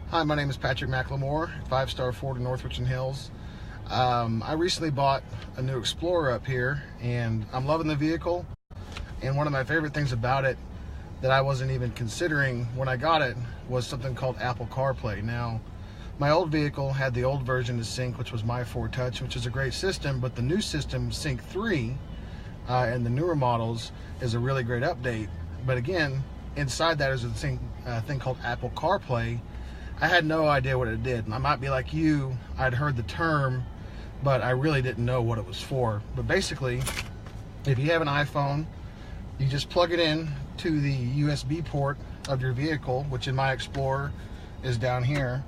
Hi, my name is Patrick McLemore, 5-star Ford in North Richland Hills. I recently bought a new Explorer up here, and I'm loving the vehicle. And one of my favorite things about it that I wasn't even considering when I got it was something called Apple CarPlay. Now, my old vehicle had the old version of Sync, which was my Ford Touch, which is a great system, but the new system, Sync 3, and the newer models, is a really great update. But again, inside that is a thing called Apple CarPlay. I had no idea what it did. And I might be like you, I'd heard the term, but I really didn't know what it was for. But basically, if you have an iPhone, you just plug it in to the USB port of your vehicle, which in my Explorer is down here.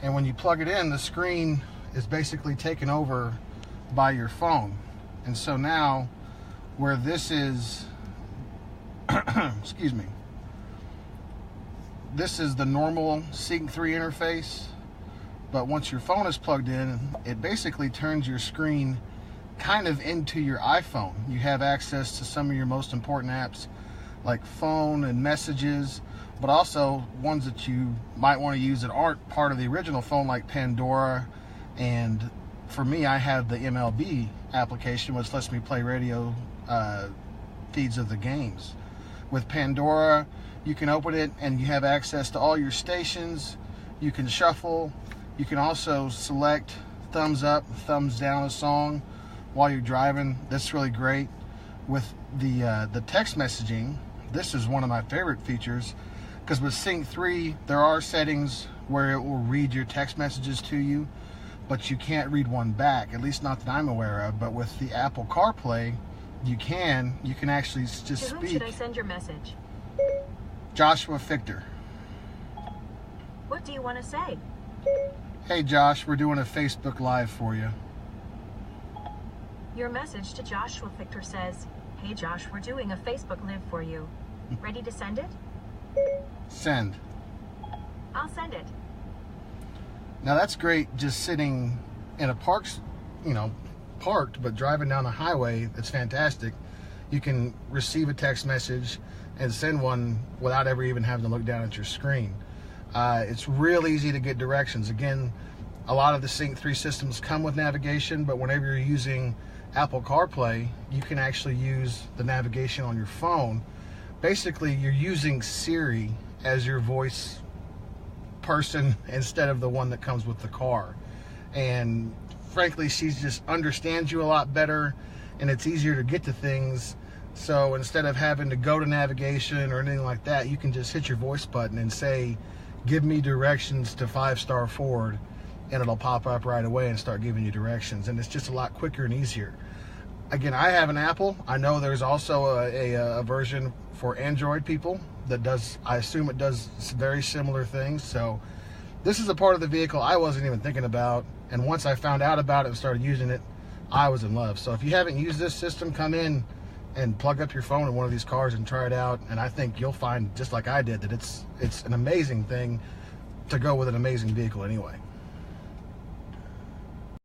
And when you plug it in, the screen is basically taken over by your phone. And so now, where this is, excuse me, this is the normal Sync 3 interface, but once your phone is plugged in, it basically turns your screen kind of into your iPhone. You have access to some of your most important apps like phone and messages, but also ones that you might want to use that aren't part of the original phone, like Pandora. And for me, I have the MLB application, which lets me play radio feeds of the games. With Pandora, you can open it and you have access to all your stations. You can shuffle. You can also select thumbs up, thumbs down a song while you're driving. That's really great. With the text messaging, this is one of my favorite features, because with Sync 3, there are settings where it will read your text messages to you, but you can't read one back, at least not that I'm aware of. But with the Apple CarPlay, you can actually just speak. To whom should I send your message? Joshua Fichter. What do you want to say? Hey Josh, we're doing a Facebook Live for you. Your message to Joshua Fichter says, "Hey Josh, we're doing a Facebook Live for you. Ready to send it?" Send. I'll send it. Now that's great, just sitting in a parked, but driving down the highway, it's fantastic. You can receive a text message and send one without ever even having to look down at your screen. It's real easy to get directions. Again, a lot of the Sync 3 systems come with navigation, but whenever you're using Apple CarPlay, you can actually use the navigation on your phone. Basically, you're using Siri as your voice person instead of the one that comes with the car. And frankly, she just understands you a lot better, and it's easier to get to things. So instead of having to go to navigation or anything like that, you can just hit your voice button and say, "Give me directions to 5-star Ford," and it'll pop up right away and start giving you directions. And it's just a lot quicker and easier. Again, I have an Apple. I know there's also a version for Android people that does, I assume it does very similar things. So this is a part of the vehicle I wasn't even thinking about. And once I found out about it and started using it, I was in love. So if you haven't used this system, come in and plug up your phone in one of these cars and try it out. And I think you'll find, just like I did, that it's an amazing thing to go with an amazing vehicle anyway.